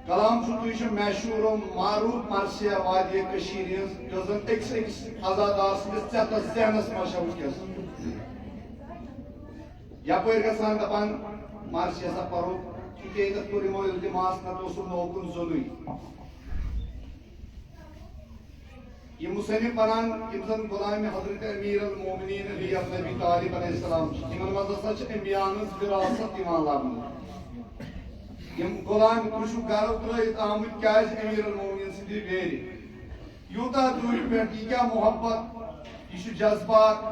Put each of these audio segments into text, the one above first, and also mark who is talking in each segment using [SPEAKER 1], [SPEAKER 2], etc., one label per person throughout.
[SPEAKER 1] कलाम मशहूर मारूफ मरसिया वादिय अक्स आजादार सतस जहनस मशहूस यपर गसान दपान मरसिया सा परो चूंकि यमो इल्तिमास नत नोकुन जोन ये मुसन्निफ बनान इमजन गुलाम हजरत अमीर अल मोमिनीन अली अब्न अबी तालिब अलैहिस्सलाम इमन मदरसा अम्बियान विरासत इमान लाबन यम गुलाम कुशु गारो त्रयत आमद काज अमीर अल मोमिनीन सिंदि वेरी यूता दूर पे क्या मोहब्बत यशु जज्बात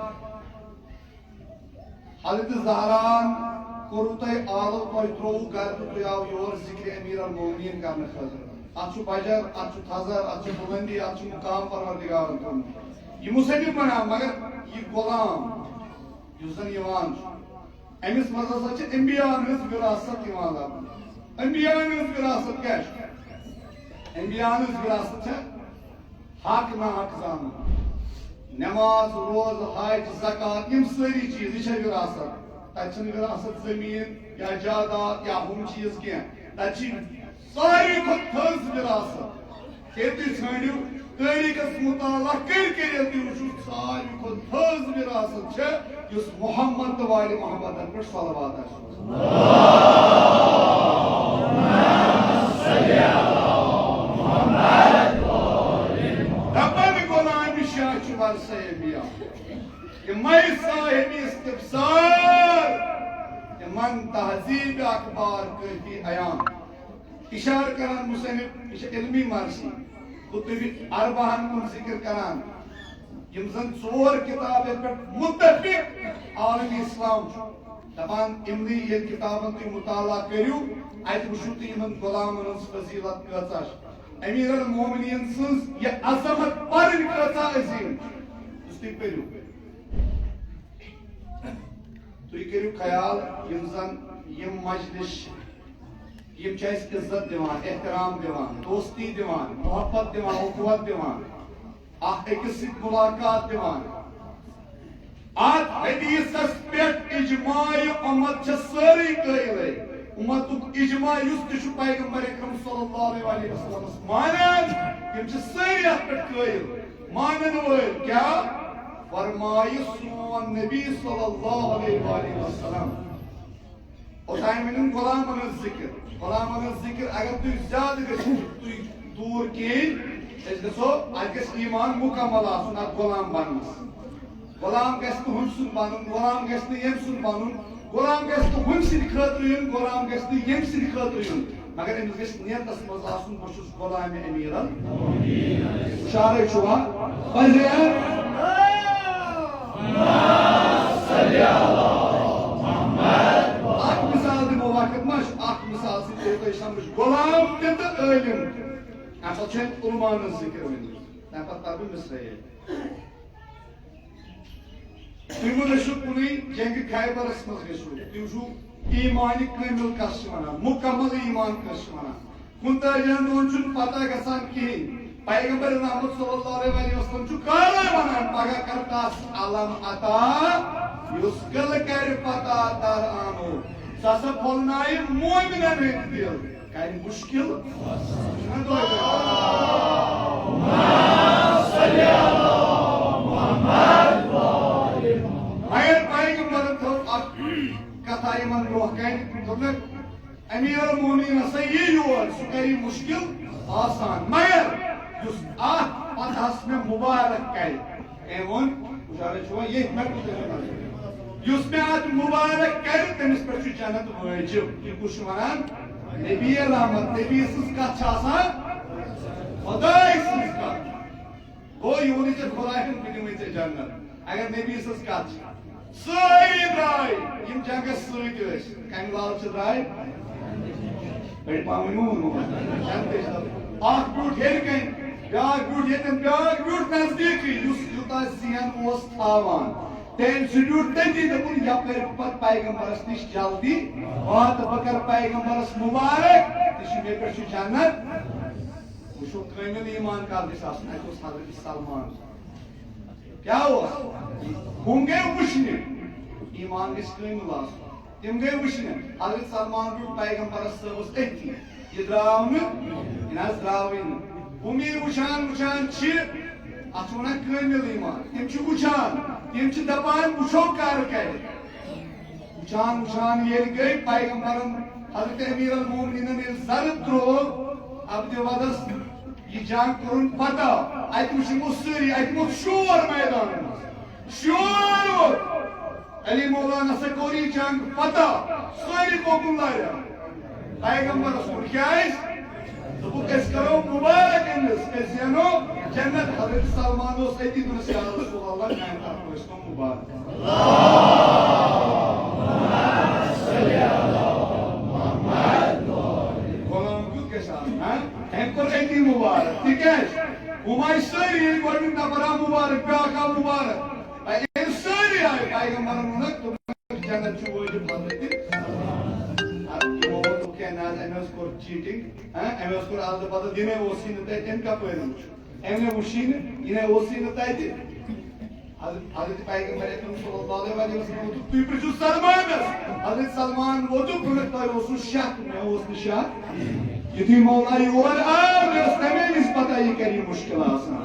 [SPEAKER 1] हजरत ज़हरान कोरुतय आलो पर त्रो कर तो आव योर जिक्र अमीर अल मोमिनीन करने खातिर अच्छु बजर, अच्छु थजर, अच्छु बुलंदी, अच्छु मुकाम परवरदिगार तुम। ये मुसन्निफ बना मगर ये गुलाम युसन यवान अमिस मज़ा छ अंबिया हंस विरासत यवान लबन। अंबिया हंस विरासत क्या है? अंबिया हंस विरासत छ हक ना हक जान, नमाज, रोज, हज, ज़कात यम सारी चीज ये विरासत। तत विरासत जमीन या जायदाद या हम चीज क्या तत सारी थज विरासत। ये छु तारीखस मुताला कर सारी थज विरासत युस मोहम्मद वाले मोहम्मद पे सलवात रब्बन गुलाम शाह वर्षे बिया मई साहिब इस्तिफसार मन तहजीब अखबार करती अयान इशार करान मुसन्निफ इल्मी मर्सी कुतुबी अरबाहन कुन जिक्र करान यम जन 4 किताब पे मुत्तफिक आलम इस्लाम दपान इमनी ये किताबन तुम मुताला करियो अत वुशु तुम गुलामन हंस फजीलत कचा अमीर अल मोमिनीन सन्स ये अजमत पर कचा अजीम तुम करियो तुम करियो ख्याल यम जन यम मजलिस यम इज्जत दिवान एहतराम दिवान दोस्ती दिवान मोहब्बत दिवान उखवत दिवान अकिस मुलाकात दिवान अत हदीसस पे इजमाय उम्मत सारी कइल उम्मतुक इजमा युस तु पैगंबर अकरम सल्लल्लाहु अलैहि वसल्लम मानन यम सारी अत पे कइल मानन वल क्या फरमाय सोन नबी सल्लल्लाहु अलैहि वसल्लम और टाइम गुलामन जिक्र अगर तुम ज्यादा दूर कहें गो ईमान मुकम्मल गुलाम बन गुलाम गुलाम गुलाम गुलाम हम खुद गुलाम यम खुद मगर अमिस नियतस मज बहुत गुलाम अमीर शारे मिसाल दिमो वक्त मश मिसाल समझ गुलाम तो इलम असा उलमान जिक्र वन तम पे मिसराइल तुम कुन जंग खैबरस मज गो ईमान कामिल कस मुकम्मल ईमान कस कुन ताजन दोन पता गसान कहें पैगंबर रहमत सल्लल्लाहु अलैहि वसल्लम काला वनान पगह करता अलम अता युस्कल कर पता तर आनो ससा फलनाय मोमिनन दिल काय मुश्किल मगर पैगंबर तो कथा यमन रोह कन अमीर अल मोमिनीन हसा ये योर सु करी मुश्किल आसान मगर पथस में मुबारक कर अत मुबारक कर तमिस पे जन्नत वाजिब यह कुछ वनान नबी रहमत नबी कथ खुदाई कथ गो यह वन खुदा दिन जन्नत अगर नबी कथ सारी द्राय जंगस कम लाल द्राय ब्यूट हेर कन ब्याक ब्यूट यन ब्याक ब्यूट नजदीक यूता जहन थावान तम ब्यूट तथी दपुन यपर पे पैगंबरस नश जल्दी वात बकर पैगंबरस मुबारक मे पे जन्नत वो कामिल ईमान काल हजरत सलमान क्या हम गए वुचने ईमान गस कामिल तम गए वुचने हजरत सलमान ब्यूट पैगंबरस सबस अथी यह द्राव द्रावन उमीर वुचान वुचान अत वन कामिल ईमान तम वुचान तम दपान वुचो कर वुचान वुचान ये गई पैगंबरन हजरत अमीर अल मोमिनीन जर त्रो अब्द वदस यह जंग कोरुन पता अत वो सारी अत शोर मैदान शोर अली मौलाना से कोर यह जंग पता सारी कोकुन लाया पैगंबरस कोर क्या करो मुबारक जनो जन्नत हजरत सलमान अति दुनस या रसूल अल्लाह मुबारक गुलाम क्यों के साथ मुबारक तिकाज हुमाय सारी गोड नफरा मुबारक ब्याका मुबारक इन सारी आय पैगंबरन वोनक जन्नत छु वाजिब हजरत तो क्या नाज MS core cheating MS core आज पता दिने ओसिन तैन का पैरन एमने उशीन इने ओसिन तैति हजरत पैगंबर अकरम सल्लल्लाहु अलैहि वसल्लम तु प्रजु सलमान हजरत सलमान वो तो पुनः ओसु शक में ओस निशात यदि मौला योर आम तमें इस पता ये करी मुश्किल आसान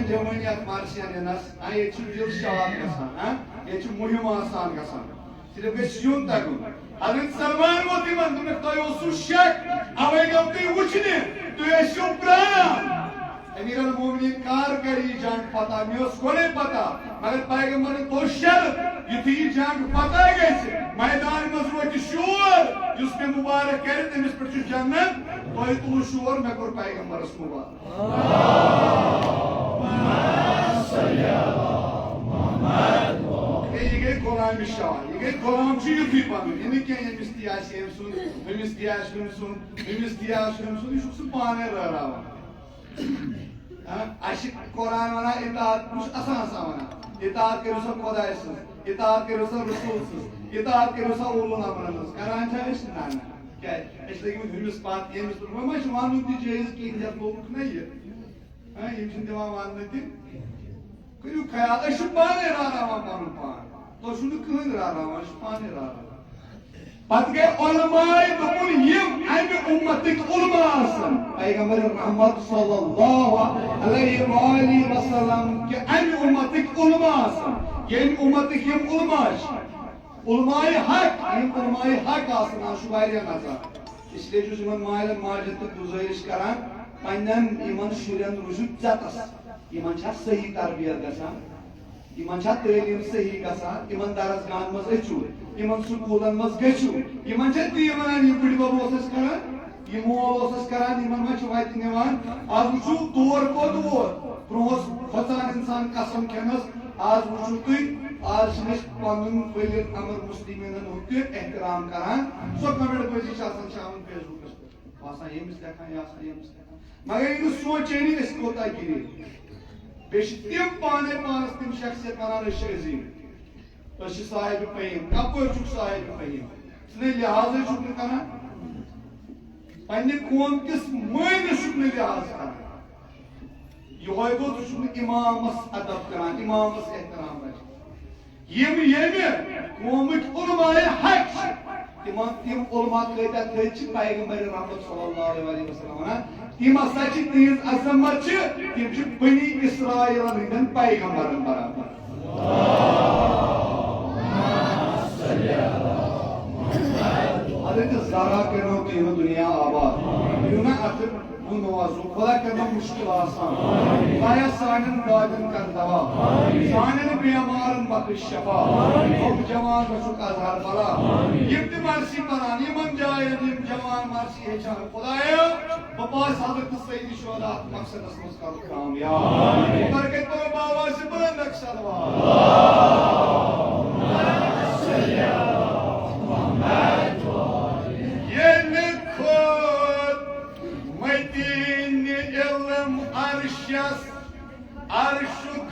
[SPEAKER 1] जमनियत मार्शियन नस ये दिल शाद गसान ये मुहिम आसान गसान सिर्फ यून तगुन हजरत सलमान वो तिमन तुम तो ओसु शक अवे गम तु वुचने तु एशु प्राणा अमीर अल मोमिनीन कार करी जान पता मेस कोने पता मगर पैगंबर तो शर्त युति जान पता गैसे मैदान मज रोट शोर जिसमें मुबारक करे तमिस पर जन्नत तो तुल शोर मैं कर पैगंबरस मुबारक ये गई गुलाम शाह ये गई गुलाम ची युति पन ये क्या ये मिस्तियास हम सुन मिस्तियास सुन ये शुक्स पाने रहा आशिक कुरान वना इताअत कुछ आसान वना इताअत करो सब खुदाय से इताअत करो सब रसूल से इताअत करो सब उलमा अमरस करान छ इस ना क्या इस लगी में हिमिस बात ये मिस पर मैं मानू दी जेज की जब लोग नहीं है ये जिन देवा मानने थी करियो ख्याल अश पाने रहा मानू पान तो शुन कहीं रहा पाने रहा पत गए उलमाए दुपुन यम अमि उम्मतिक उलमा आसन पैगंबर रहमत सल्लल्लाहु अलैहि वसल्लम के अमि उम्मतिक उलमा आसन यम उम्मतिक यम उलमाए हक यम उलमाए हक आसन शुवारिया नजर इसलिए जो मन मायल माजिद तक गुजारिश करान पन्नन इमन शुरन रुजुत जातस इमन छा सही तरबियत गसान इमन छा तालीम सही गसान इमन दरसगाह मज अचू इमन स्कूलन मज गचू इमन छा ती वनान ये बड़ी बाबू ओसस करान ये मोल ओसस करान इमन मा छ वात निवान आज वुचू दौर को दौर ब्रोस खचान इंसान कसम खेनस आज वुचू तुई आज नस पनुन वली अमर मुस्लिमीन होत एहतराम करान सो कमेंट बजी आसान शामन फेसबुक पर आसा यमिस देखा या आसा यमिस देखा मगर इन सोचेनी इस कोता गिरी बेश तिम पाने पानस तिम शख्सियत वनान अजीम अश साहिब फहीम कपर चुक साहिब फहीम इसने लिहाज चुक करना पन्ने कौम किस मायने चुक लिहाज करना योय गो चुक इमामस अदब करान इमामस एहतराम रख यम कौमिक उलमाए हक तिम उलमा कता थि पैगंबर रहमत सल्लल्लाहु अलैहि वसल्लम तिम हसा तीज अजमत तिम बनी इसराइलन हंदन पैगंबरन बराबर ज़रा करो तीन दुनिया आबाद यूना अतर नवाजो खुदा करना मुश्किल आसान खुदाया सानन दादन कर दवा सानन बीमारन बख्श शफा हम जवान बसुक अजहर बला यम मर्सी बनान यमन जाय यम जवान मर्सी हेचा खुदाया बपास हजरत सैयद शुहदा मकसद असमस का कामयाब बरकत पर बाबा से बुलंद अक्षरवा अर्शुक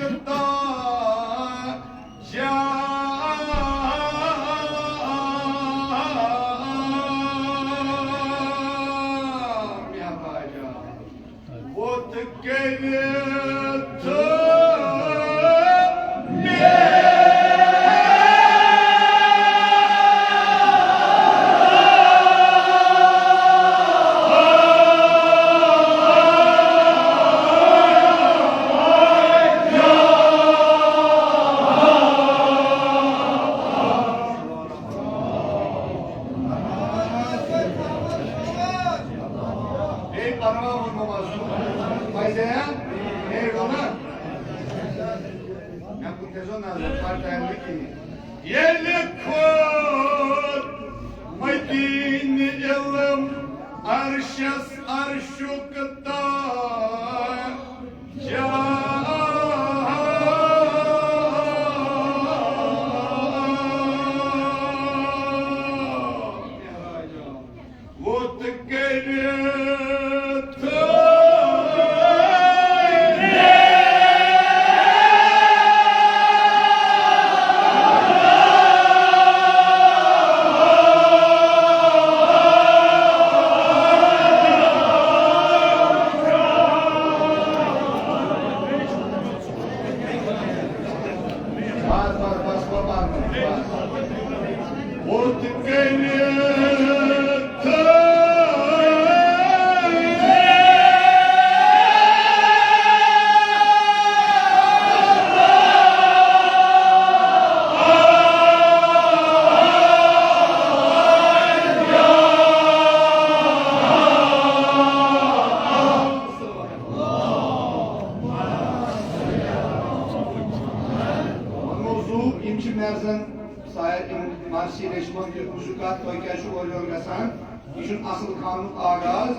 [SPEAKER 1] asıl kanun ağaz,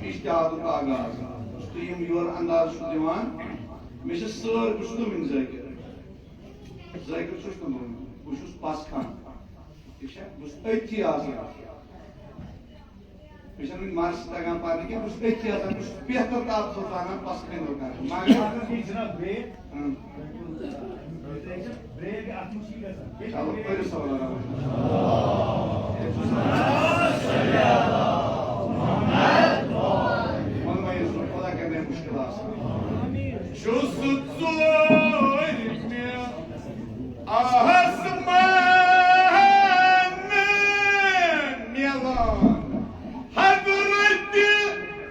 [SPEAKER 1] iştihadın ağaz. Üstüyüm yor andaz şu divan. Mişi sığır güçlü min zayıkır. Zayıkır çuştum bunu. Kuşuz paskan. İşte bu ihtiyazı. Mişi min marş tagan parli ki bu ihtiyazı. Bu behtar taat sultanan paskan olkar. Mağazı
[SPEAKER 2] Cevap Bey. Bey bir 60 yıl.
[SPEAKER 1] Çalo böyle sorular var.
[SPEAKER 3] Şu suçsuz ahasmanın yalan Hazreti İbrahim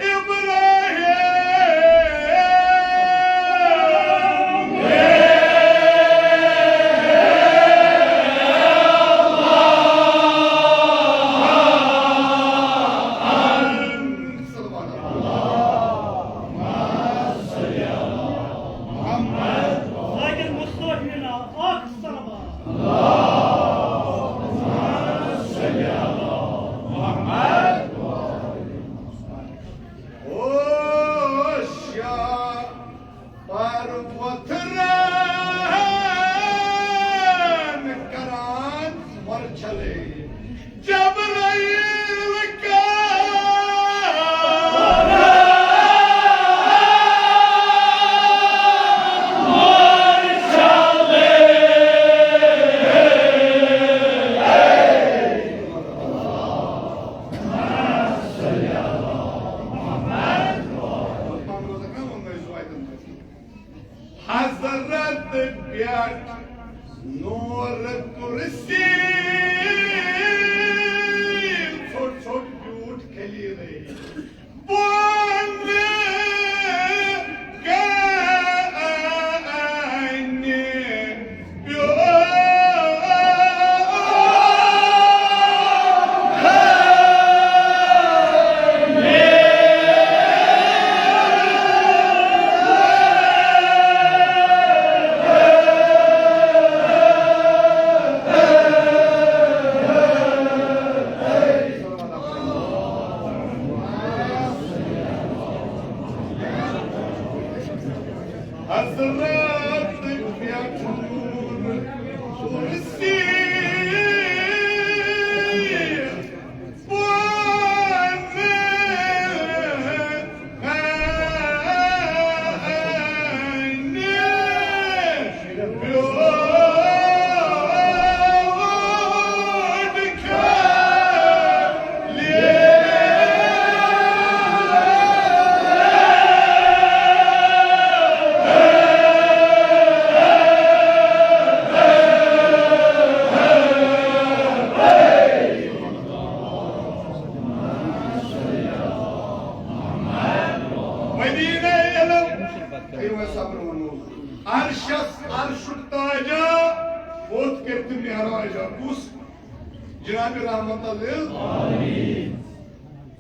[SPEAKER 3] Cenab-ı Rahmetallah. Amin.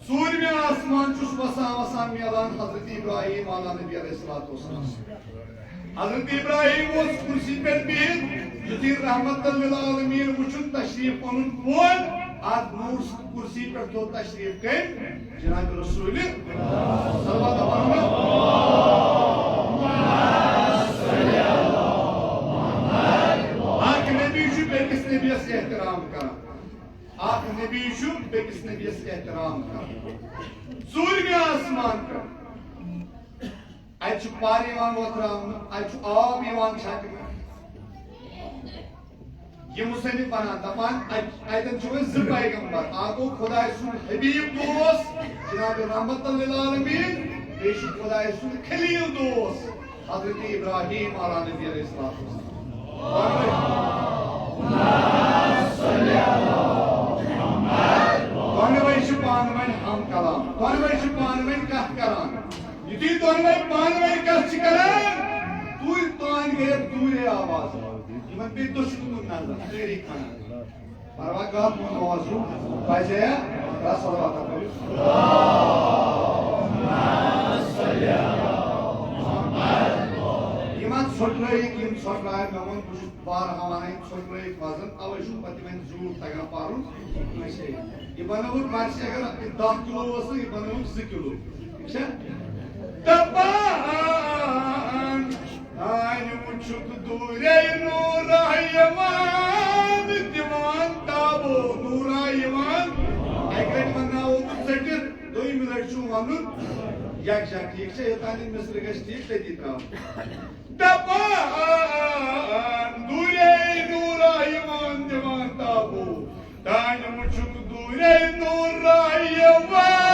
[SPEAKER 3] Surmi asman çus basam yalan Hazreti İbrahim ala Nebi Aleyhisselatü Vesselam. Hazreti İbrahim o kursi per bir Zütir Rahmetallah alemin uçun taşrif onun bol ad nur kursi per to taşrif kay Cenab-ı Resulü salavat amanına Ak Nebi şu bekis Nebi'ye ihtiram kara. Ak Nebi şu bekis Nebi'ye ihtiram सूर्य आसमान पे अच पानी वोत्रावन अच आब छकन ये मुसन्निफ बनान दपान अतन ज पैगंबर आगो खुदाय सुन हबीब दोस्त जनाब रहमतुल लिल आलमीन बेश खुदाय सुन खलील दोस्त हजरत इब्राहिम आला नबी अलैहिस्सलाम दोनों पान वन हम कलाम दोनों पान वन कथ करान युति दोनों पान वन कथ करान तू तान गए दूर आवाज मन पे दुश्मन नजर तेरी खाना परवा का मौजू पाजे रसलवात इमान सोट्राइक इम सोट्राय नमन कुछ बार हवाने सोट्राइक वजन अवश्य पतिमन जरूर तगन पारुन नशे ये बनावट मार्च अगर 10 किलो वस ये बनावट 2 किलो ठीक है तबान आन मुझुक दूरे नूर यमान दीवान ताबो नूर यमान अगर बनाओ तो सेटिर 2 मिनट छु वनुन एक जा ठीक से तानी मिस्र गश ठीक ते दिता तबान दूरे नूर यमान दीवान ताबो तान मुझुक दूरे नूर यमान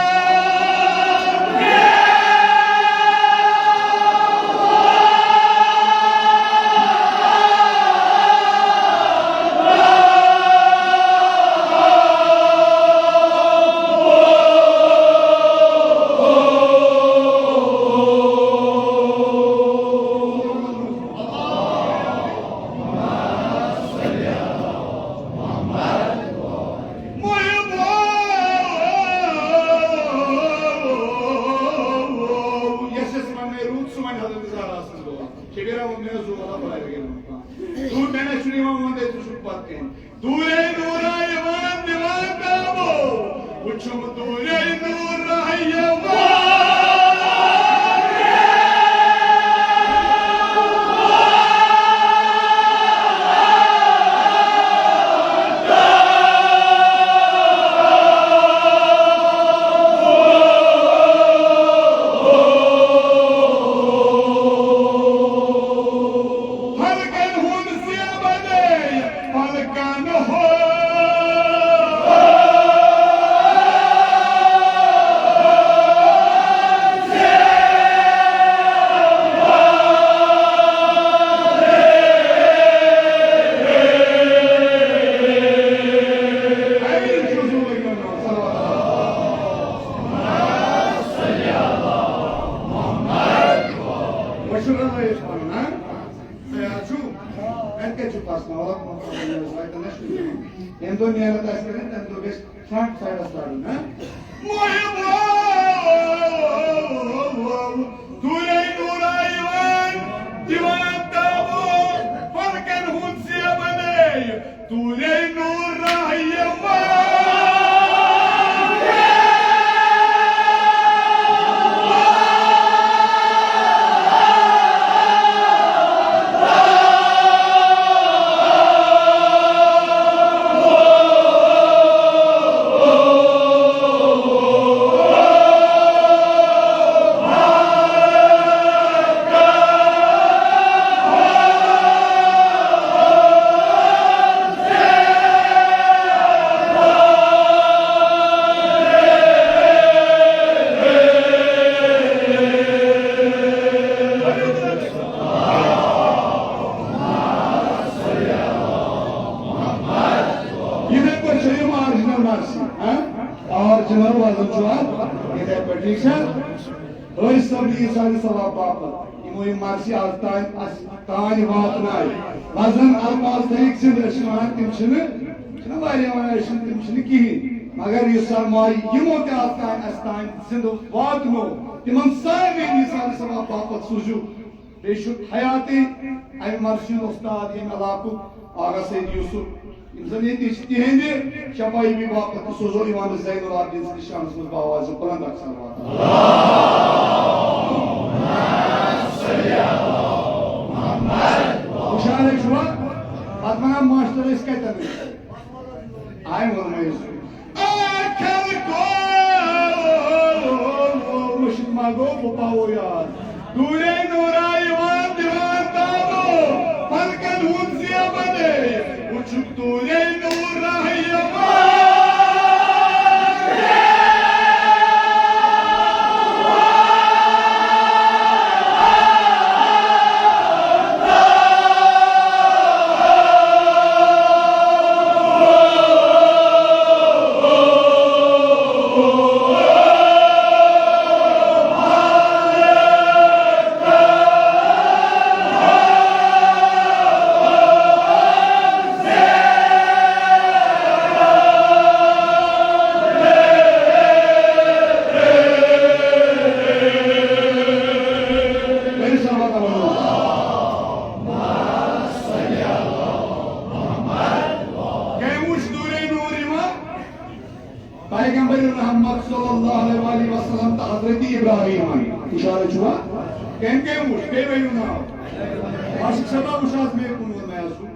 [SPEAKER 3] मगर ये सरमाई यमो ते अस्तान जिंद वातनो तिमन सारे निशान सवा बापत सुजु बेशु हयाती आई मर्शी उस्ताद ये मलाकु आगा सैयद यूसुफ इंसान ये तिहेंदे शफाई भी बापत सुजु इमाम ज़ैनुल आबिदीन निशान सुज बावाज बुलंद अक्सर वात मुशारे शुआ आत्मा मास्टर इसका तब आई मोर में आखिर को गो पाओ यार दूरे नूरा ईमान दीवान दादो पलकन हुंसिया बने उचुक दूरे नूरा ईमान पैगंबर रहमत सल्लल्लाहु अलैहि वसल्लम ता हजरत इब्राहिम इशारा हुआ केम केम उस पे वयुना आशिक सदा उशास में कुन में आसु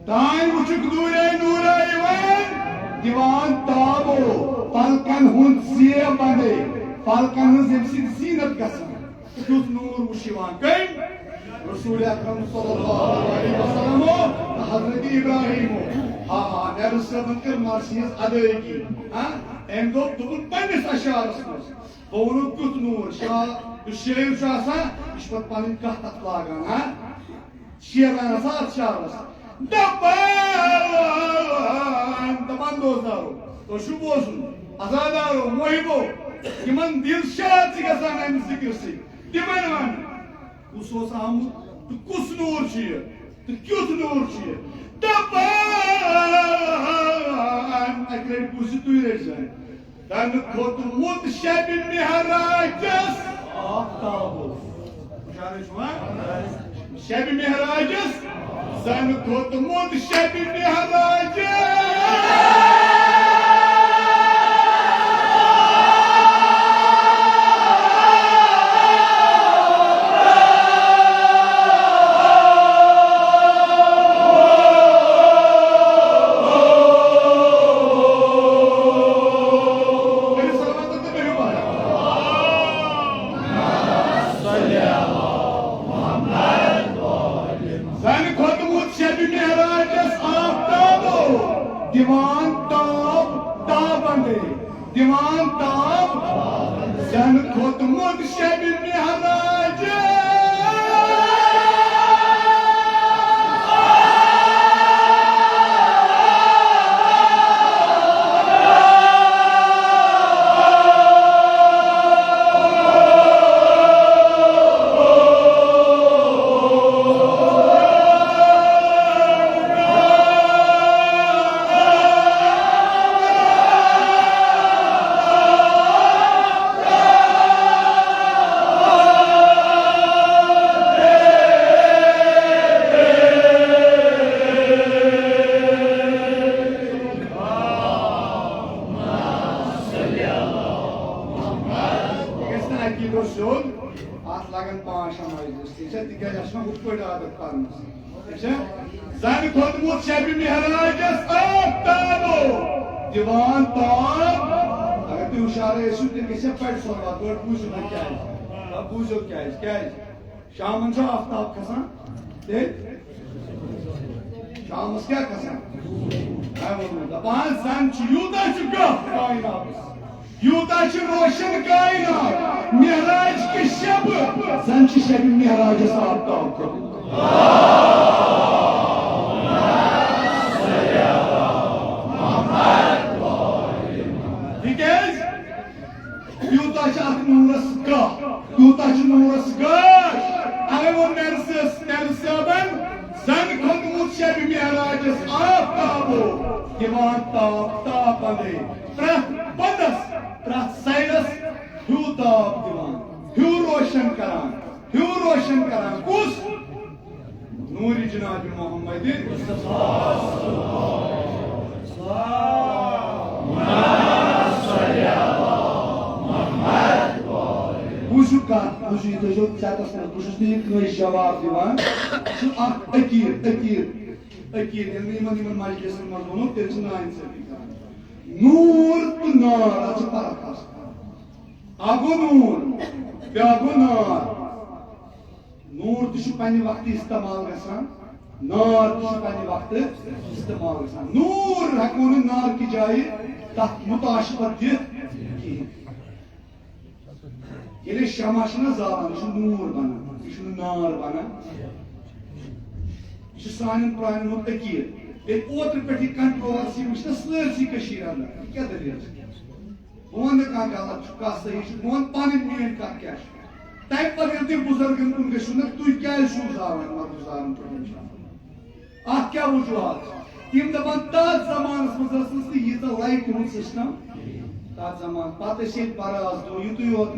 [SPEAKER 3] तान उचुक दूरे नूरा इवन दीवान ताबो पलकन हुन सिए बंदे पलकन हुन जिमसिद सीनत गसन तुस नूर उशिवान कई रसूल अकरम सल्लल्लाहु अलैहि वसल्लम हजरत इब्राहिम हाँ नरसबन कर मार्सियस अदायगी हाँ एम दो तुम पन्निस अशारस मस बोनु कुत नूर शाह शेर शासा इशपत पानी का तलागन हाँ शेराना साथ शारस दबान दोस्तारो तो शुभोसुन आजादारो मोहिबो किमन दिल शाद सी गसान एम जिक्र से किमन वन कुसोस आम तो कुस नूर चाहिए तो क्यों नूर चाहिए Taban akren kuzu duyuracak. Dan kotmut şebin mihracız. Ahtabul. Şarj var? Şebin mihracız. Sen kotmut şebin mihracız. Divan tab tabande divan tab sen kotmut şebin mihracı Sen kotmut şebin mihracız ahtabı divan tab अगर तू इशारे सुनते कैसे पढ़ सुनवा तो पूछ ना क्या है अब पूछो क्या है शाम से आफ्ताब खसा देख शाम क्या खसा है वो दबान सन यूता चुका कायनात यूता रोशन कायनात मिहराज की शब सन शब मिहराज आफ्ताब को Yutaş nurus gaş, ayvon nersaban, sen kotmut şebi mihracız ahtabu, divan tab tabande, trah bandas, trah saydas, hyu tab divan, hyu roşan karan, kus, Nuri Cenab-ı Muhammed'i Mustafa Buzu yitecek zaten buzu değil ki cevap divan. Şu akir. Yani iman meclisin mazmunu tercih aynı sevgi. Nur nar açık parakas.
[SPEAKER 1] आगो नूर ब्यागो नार नूर तो पन्ने वक्त इस्तेमाल गसान नार तो पन्ने वक्त इस्तेमाल गसान नूर हको न नार की जाए तथ मुताशबत दित ये शमा जालान यह नूर बना यह नार बना यह सान पुरान तकीर ओत्र पे कंट्रोवर्सी वो सरसी अंदर क्या दलील वन कह गलत कह सही वन पन मेन कत क्या तम पे तुम बुजुर्गन कुन गो ना तुम क्या जावान क्या वजूहत तम दपान तथ जमानस मज यीज लाइट तुम सिस्टम तथ जमान पे बराज दो युत योत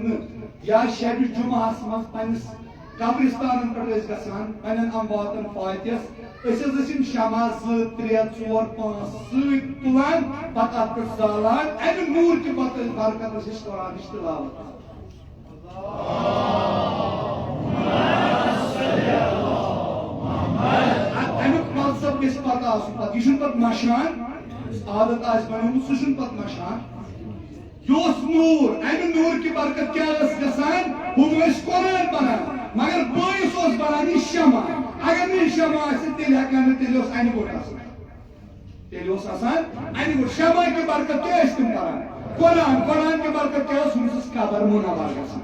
[SPEAKER 1] या शब जुमास मज पन्नस कब्रिस्तान पे गसान पन्न अमवातन फातियस शमा 2 3 4 5 तुलान पे जालान अमि नूर कि बरकत कुरान तिलावत अमुक मकसद गि पता यह मशान आदत बनोमुत सह मशान यह नूर अमि नूर कि बरकत क्या गसान हम कुरान बनान मगर बस बनान यह शमा अगर नहीं शमा तेल हेकान तेल अन गोट शमा की बरकत क्या तुम करान कुरान कुरान की बरकत क्या कबर मुनवर गसान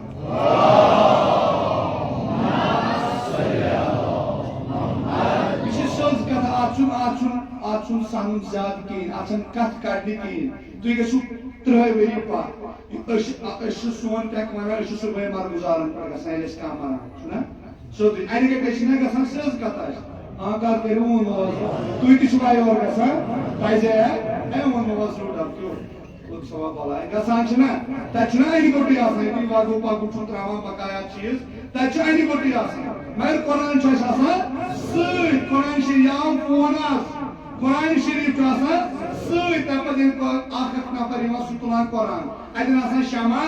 [SPEAKER 1] आज सन ज्यादा कहें आज कत कड़ने कहें तुम गो 3 वरी पात सोन पेक वन सुबह मर गुजारन पे गसान कह मरान सोदी अन गस सज कत हाँ कर करो वो तुम तुम और गसान पैसे वो नोज रोड सवा बलाय गसान तन गोटी वागू पागू त्रावान बकाया चीज तन गोटी मगर कुरान कुरान शरीफ फोन कुरान शरीफ सत नफर सह तुलान कुरान अतन शमा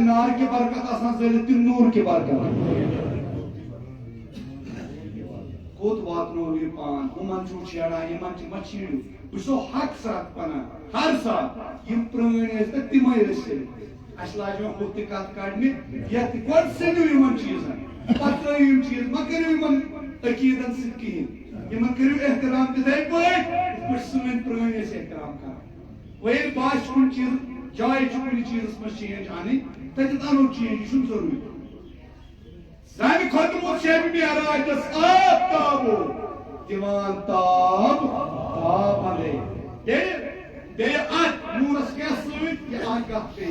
[SPEAKER 1] नार की बरकत जलित नूर की बरकत कोत वातनो यह पान हुमन छेड़ा यमन मछीड़ू वो हक साथ पना हर साथ यम प्रान तम अस लाज हुत कत कड़ने ये गो सो इन चीजन पे त्रिम चीज मा करो इन अकीदन सहें इन करो एहतराम तथे पे सन प्रान एहतराम कर वो बास कुन चीज जाय कुन चीज मज चेंज आनी तत अनो चेंज यह जरूरी सन खोतमुत शब मेराजस आब ताबो दिवान ताब ताब अले बे अत नूरस क्या सत यह आगाह पे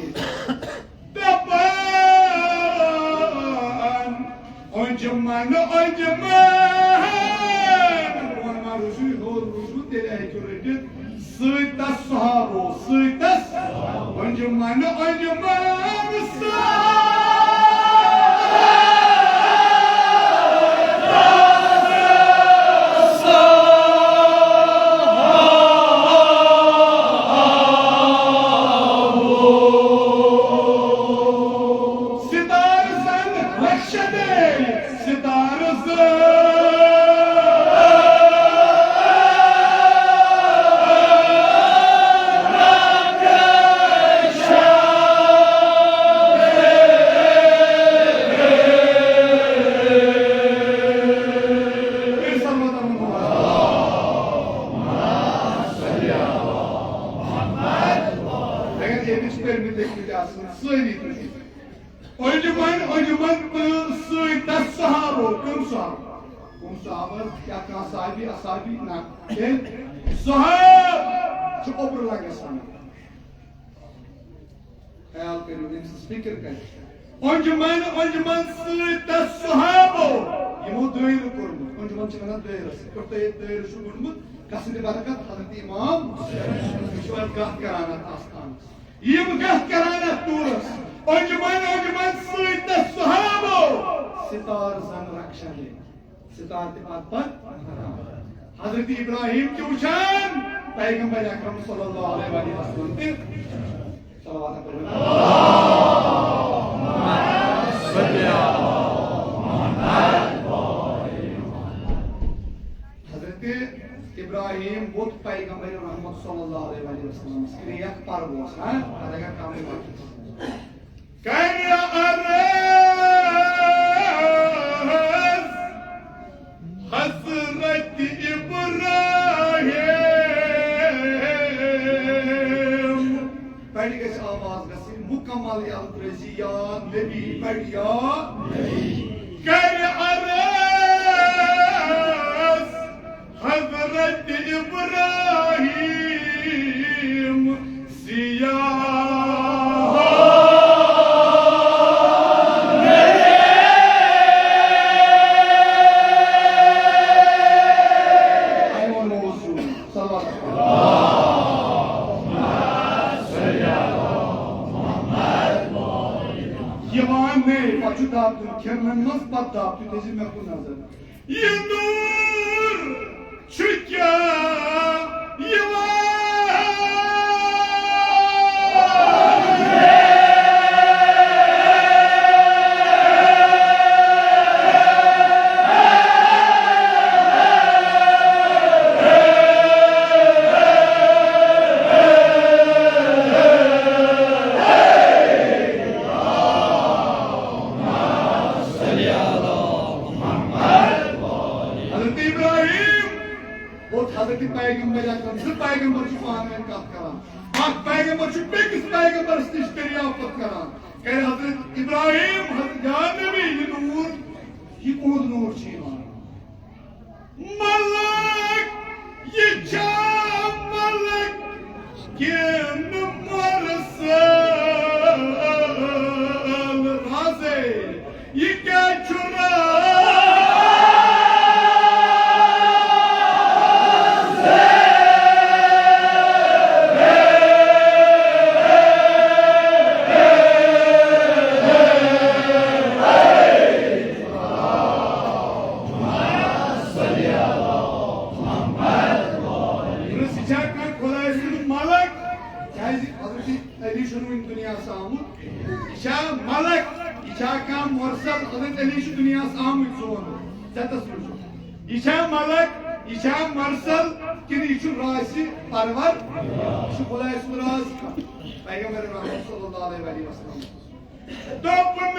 [SPEAKER 1] दपान अंजमन वन रुजू हो रुजू तेरे हेकु रटित सतस सहाबो सतस अंजमन फिक्र कर अंजुमन अंजुमन सहाबो यमो दयर कोरमुत अंजुमन वन दयरस दयर गुनमुत गसन बरकत हजरत इमाम गत करान आस्थान यम गत करान नूरस अंजुमन अंजुमन सहाबो सितार जन रक्षा ले सितार ते पात हजरत इब्राहिम के उशान पैगंबर अकरम सल्लल्लाहु अलैहि वसल्लम पे सलावत करो हजरत इब्राहिम बुत पैगंबर रहमत सल्लल्लाहु अलैहि वसल्लम इसके एक पर्व हां अगर काम
[SPEAKER 3] गसी मुकम्मल याद रजी या नबी बढ़िया कर अरस हजरत Ibrahim Siya Kermenmez batta tüteci mekun hazır. Yıldır çükya yılan. Hazreti Peygamber yakın, zı Peygamber şu manen kat kalan. Bak Peygamber şu bekis Peygamber istişleri yapıp kalan. Kaya Hazreti İbrahim, Hazreti Ya Nebi, nur, yıkod nur çiğman. Malak, yıçam malak, kendim varsın, razı, yıka çurar. İçen malak, içen marsal, kini için raisi parvar, şu kolay su raisi. Peygamber Efendimiz sallallahu aleyhi ve sellem. Topmaz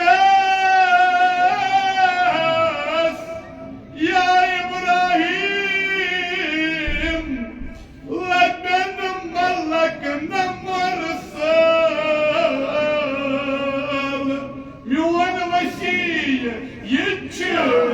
[SPEAKER 3] ya İbrahim, la benim malakımdan marsal, müvan vasiye yetişiyor.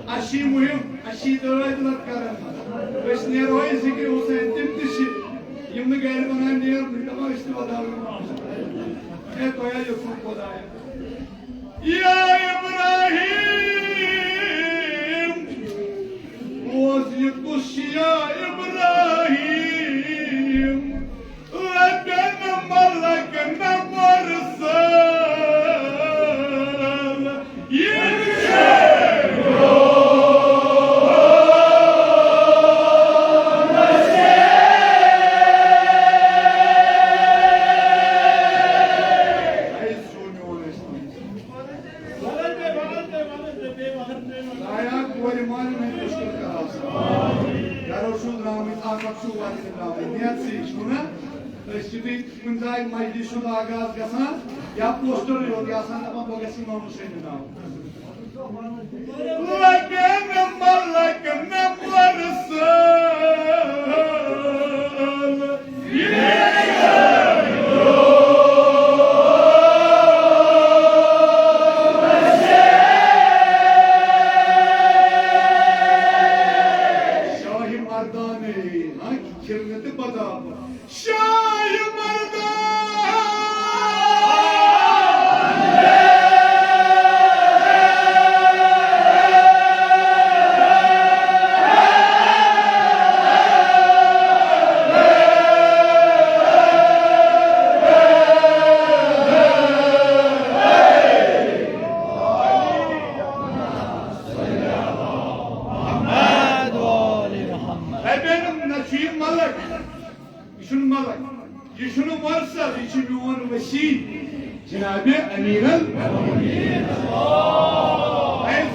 [SPEAKER 3] Aşi mühim, aşi dolaydılar karın. Vesniyer o zikri olsa ettim dişi. Yımlı gayrı bana diyor, ama işte adamım. Et oya yokum kodaya. Ya İbrahim, vaziyettuş ya İbrahim. Lekenen malakenen varsın. Ya poster yok ya sen ama bogesin olmuş senin abi. Lekenen malakenen varsın. kirneti badabı. Şahi Merdan! Şunun varsa içimi onu vesi Cenab-ı Emir'in en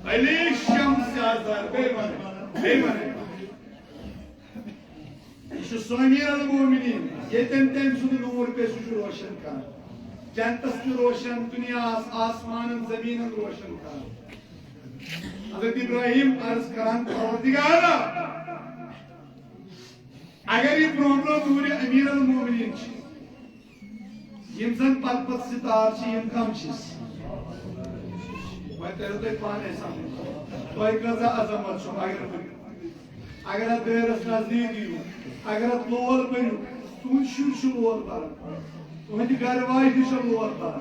[SPEAKER 3] Ali Şams yazar beyefendi. Şu Samiral Muminin yetem temsili nur pe suçu roşan kan. Cennetli roşan dünya asmanın zeminin roşan kan. Hazret İbrahim arz karan Parvardigara. Agar ये problem नूर अमीरुल मोमिनीन यम जन पत पत सितार यम कम चीज वह तेरे तो पाने सामने तो एक कज़ा अज़मत शो अगर देरस नजदीक यू अगर लोर बनो तुम शुर लोर पर तुम घर वाज निश लोर पर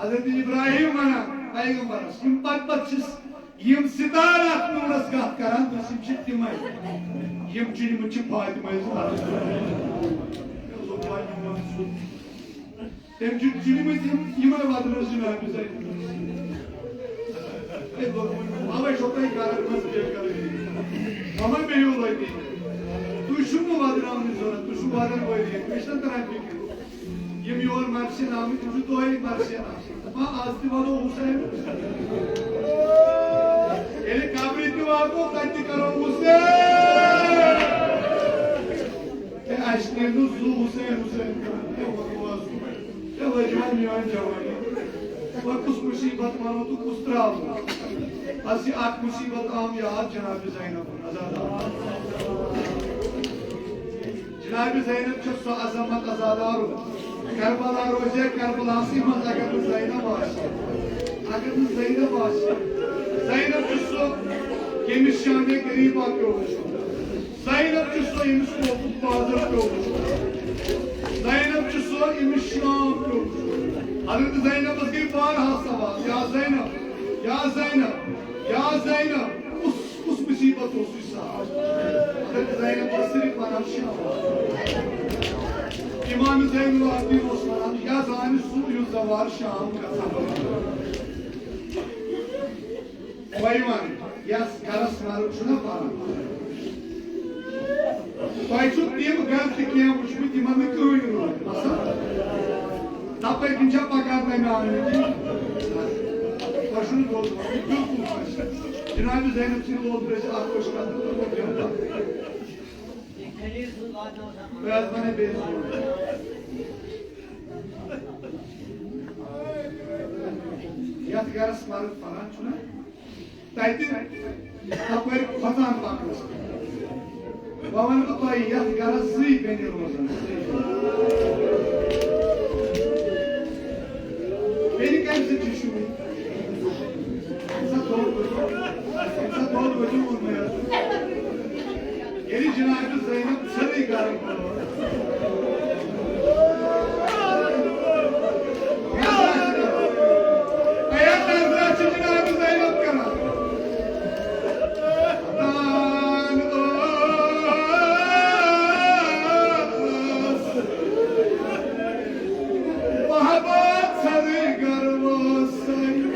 [SPEAKER 3] हज़रत इब्राहिम वना पैगंबरस यम पत पत चीज यम सितार अत नूरस गत करन तो सिम छ तिमय यम चीज मुझे फातिमा तेम चीज मुझे यम वादरस जनाब से Ama şokay kararmaz bir kararı. Ama beni olaydı. Tuşu mu vardır amın sonra? Tuşu vardır koydu. Kıştan taraf fikir. Yem yol marşı namı tuşu toy marşı namı. Ama azdi var o Hüseyin. Eli kabriti var o kaçtı karo Hüseyin. Aşkını zu Hüseyin. Ya vacıman yan cevabı. कुछ मुसीबत मानो तो कुछ त्राव असी आठ मुसीबत आम याद जनाब ज़ैनब जनाब ज़ैनब छ सो अजमत अजादार करबला रोजे करबला सी मज अगर ज़ैनब आसी अगर ज़ैनब आसी ज़ैनब छ सो केमिस शामे गरीबा पे हो ज़ैनब छ सो इमिस को बाजार पे हो ज़ैनब छ सो इमिस शाम पे हो Hazreti Zeynep'e bir bağırha savaş. Ya Zeynep, ya Zeynep, ya Zeynep. Us musibet olsuysa. Hazreti Zeynep'e sırf anamşına var. İmam-ı Zeynep Abdül Osman, ya zani su yüzde var Şam kasabı. Oyman, ya karasmalı şuna para. Bayçut diye mi geldik ya, bu imamı köyünü. Nasıl? Tapay kinca pakartay mı anlayın? Başını doldurma, bir gül bulmuş. Cenab-ı Zeynep'sini dolduracak, akkoş kadını dolduracak. Biraz bana benziyor. Ya Yatgaras varıp falan şuna. Daydı. Kapıyı kazan bakmış. Babanın kapıyı yatgaras zıy beni olmasın. Beni kendisi düşürüyor. İnsan doğru gözü vurmuyor. Geri Cenab-ı Zeynep sarı garip olur. Ayaklarını açın Cenab-ı Zeynep kana. Mahabat sarı garip olsun.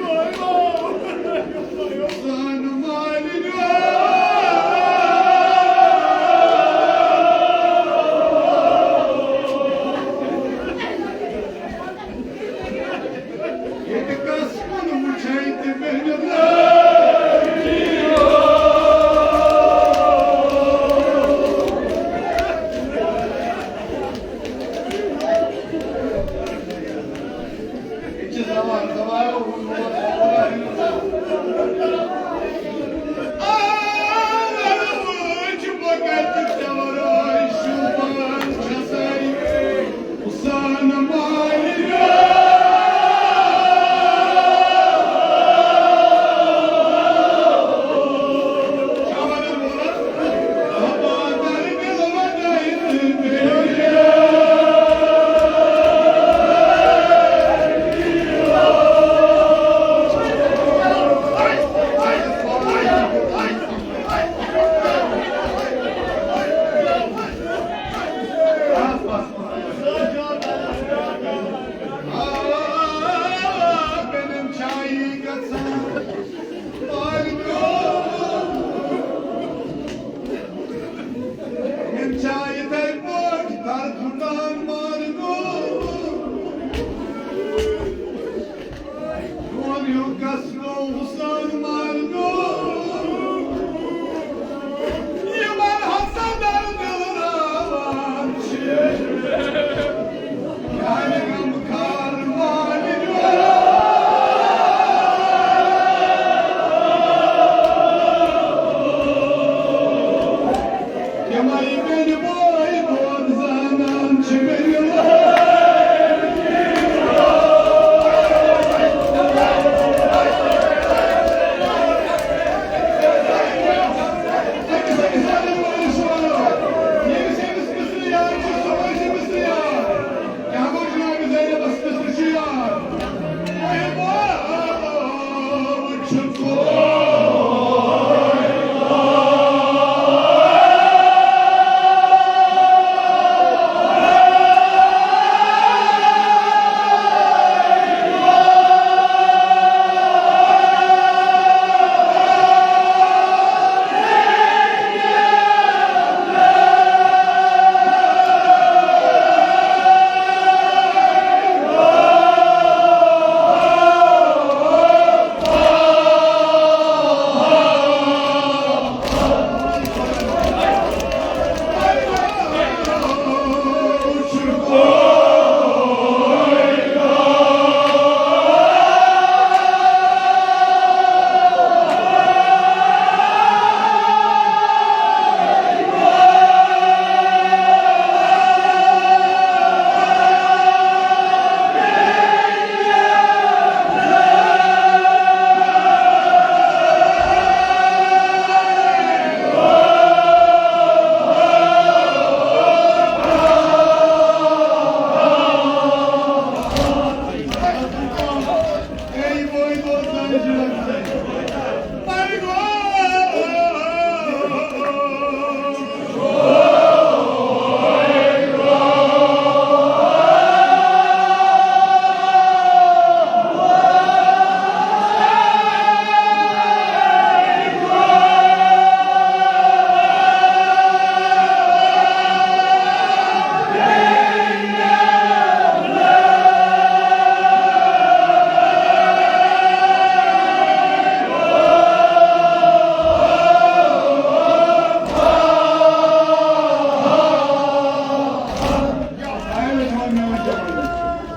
[SPEAKER 3] Zanım haline.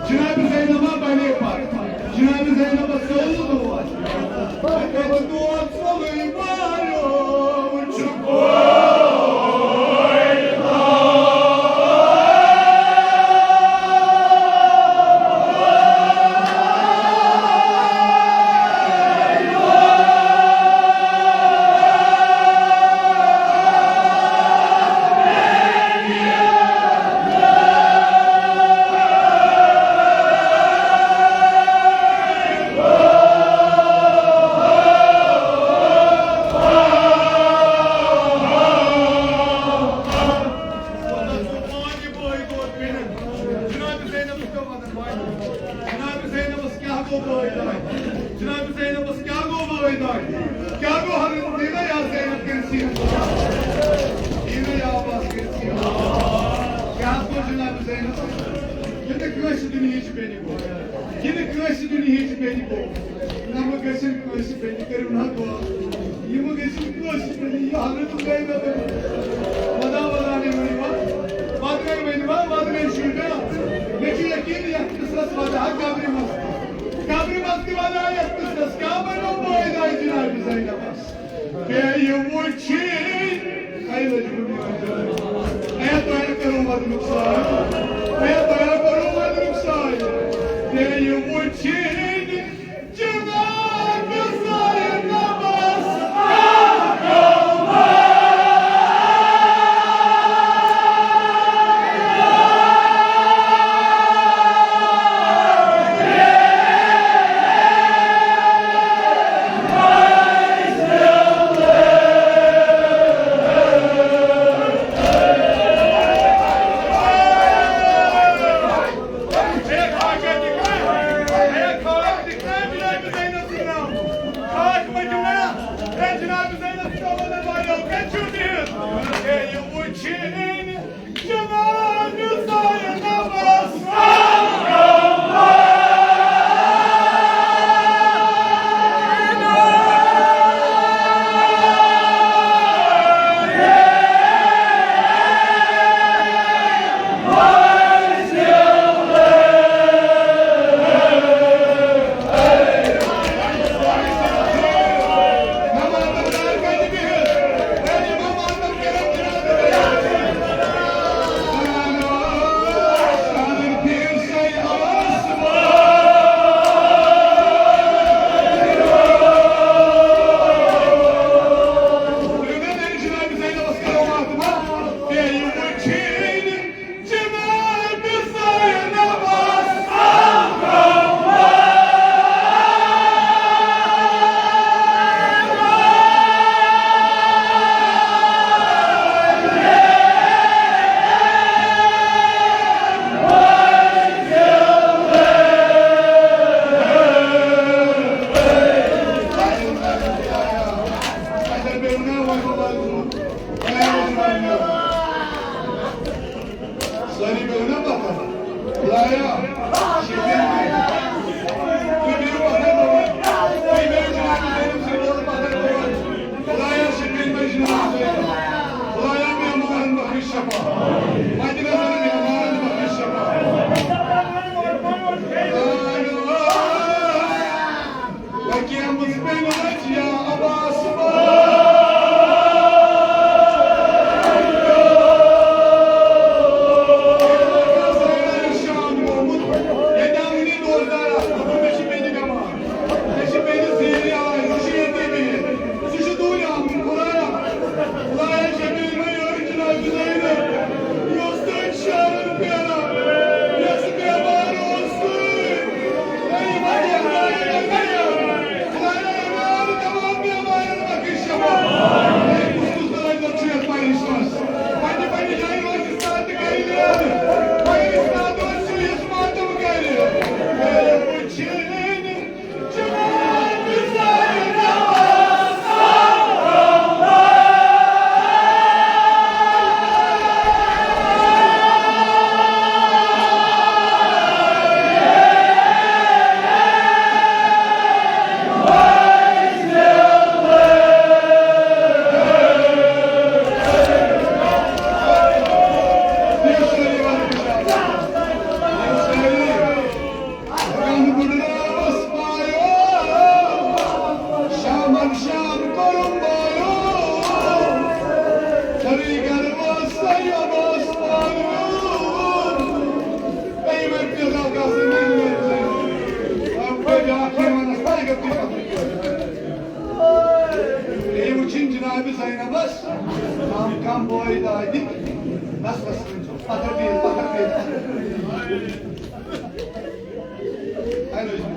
[SPEAKER 3] Cenab-ı Zeynep'e böyle yapar. Cenab-ı Zeynep'e söyledi Duat salı var yo, çok Cenab-ı Zeynep'imiz kya go boyday? Kya go Hazreti Dina ya Zeynep gerisiyor. Dina ya Abbas gerisiyor. Kya go Cenab-ı Zeynep? Yine güneşi dünya hiç beni bu. Yine güneşi dünya hiç beni bu. Nama geçin güneşi beni kerim na go. Yine geçin güneşi beni ya Hazreti Zeynep'im. Vada ne beni var? Vadne beni var, vadne şurada. Neki yakin yaktırsas vada kabri masti. Kabri masti vada yaktırsas kabri o boyday Cenab-ı Zeynep'imiz. Ke yumuçin. Hayır cümle. Hayat dayanık olmadı nuksan. Hayat dayanık olmadı nuksan. Ke yumuçin. Cenab-ı Zeynep'imiz. Vay kapıyı. Benim için Cenab-ı Zeynep'az. Kam boydaydık. Nasılsın? Bakır bir. Hayır hocam.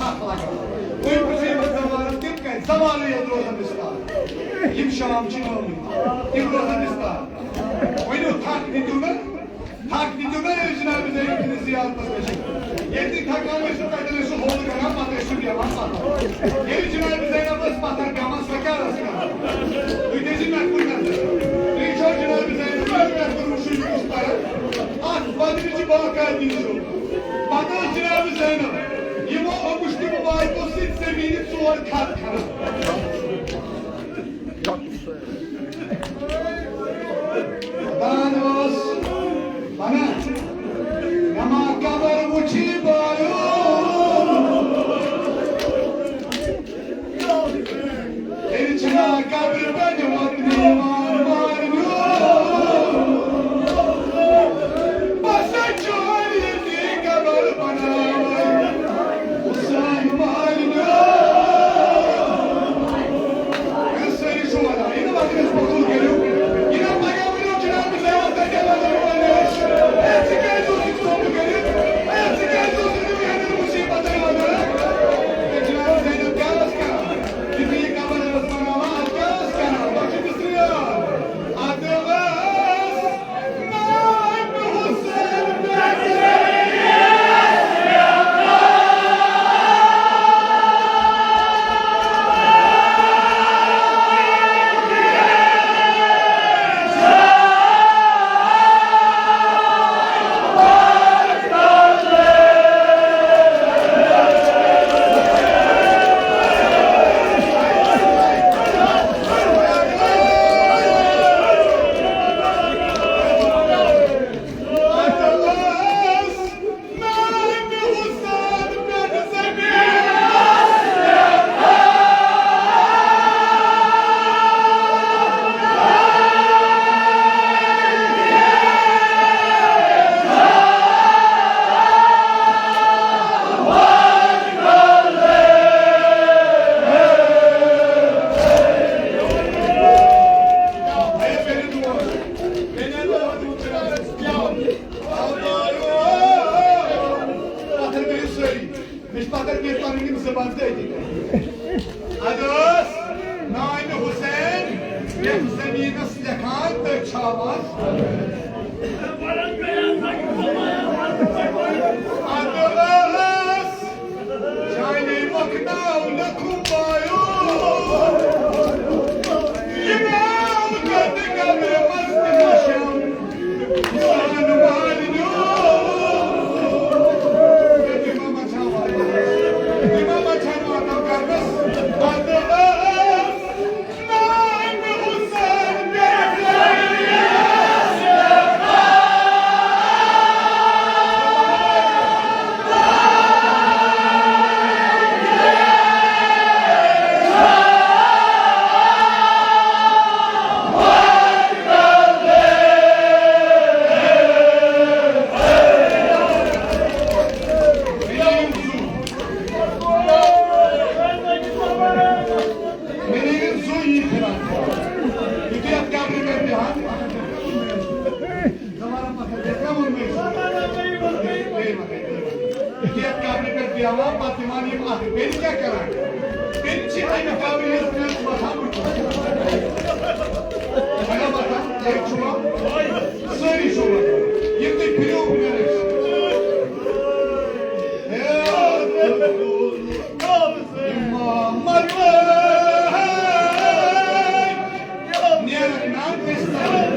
[SPEAKER 3] sakla. Uyku şeyimiz zamanı dikkat. Zamanı yıldırıldı misal. Yim şamçın olmuyor. Yıldırıldı misal. Oyunu taklidime erişinler bize ilgili ziyaret etmeyecek. Yedi taklamışı takılışı oldu kanan ateşi diye masada. Erişinler bize yapı ispatar kaman sakar arasına. Öteci mekbullendir. Richard'cılar bize yapı durmuşu yüküstara. At badirici bağ dinci oldu. Badırcılar bize yapı. Yimo okuştu bu bağ sit zemini suvar kat kanı. Danos bana nama kabar uçi bayo erçina kabir ben vatni marmaryo basa çöğürdü kabar bana usay maryo kısırı şu ara yine bakınız bakıl geliyor yine bakabiliyor Cenab-ı Zeynep'ten gelen öğrenmiş hepsi genç olsun sonu gelip hepsi genç olsun dünyanın musibete yanarak ve Cenab-ı Zeynep Galaskara bizi kabarırız bana ama Galaskara başı kısıyor adımız Naim Hüseyin Ados, Naim Hüseyin, Zemine Sıcakan ve Çağlar. Ados, Şahane Maknavla Kumbayo. İmam Kadı Kabe Masti Maşam, İsa'nı Malino. İmam Çağlar. İmam Çağlar Kargas. Ados, Naim Hüseyin, beni क्या करा beni için aynı kabiliyetini bakan bu bana bakan tek çuva sarı çuva yedi piri okuyoruz İmam niye nefesler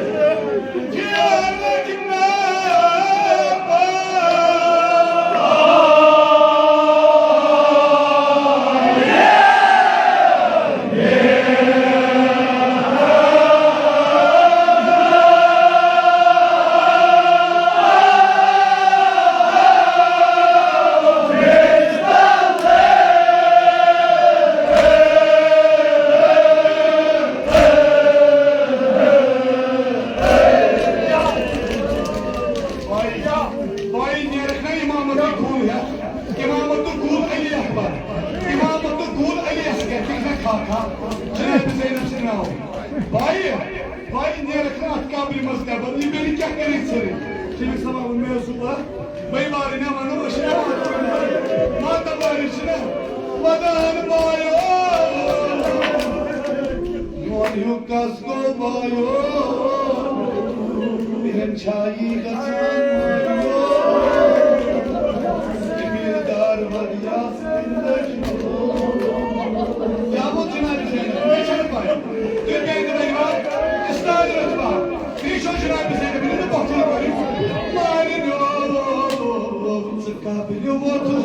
[SPEAKER 3] Cenab-ı Zeynep Sinao. Vay niyerekten atkabili mazgaba. Beni kah gerekseri. Şimdi sabahın mevzular. Bey bari ne var ne başına var. da barışına vadan bayo Nuan yukas go bayo Benim çayı kaçanmayo Emirdar var yasminler Ya bu Cenab-ı Zeynep ne çabuk var Türkiye'nin kıdayı var İsrail'in var Bir şu Cenab-ı Zeynep'in de bahçeli var Malin yolu Sıkabili votu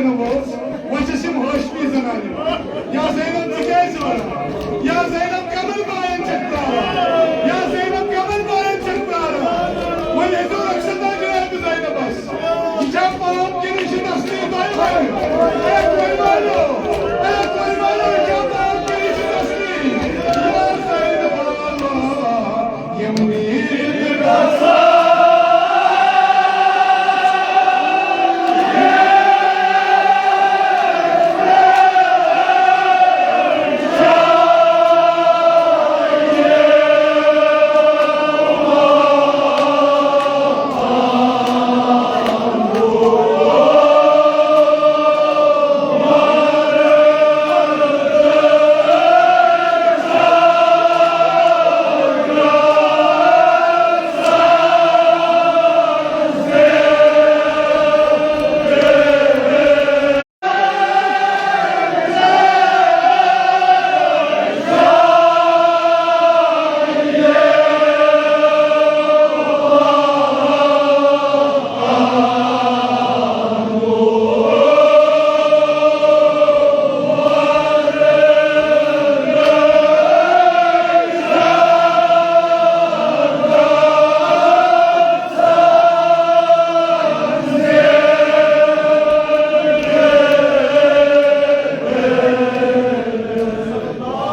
[SPEAKER 3] Zeynep olsun. Maçışım hoş bir zanayım. Ya Zeynep çıkarsın bana.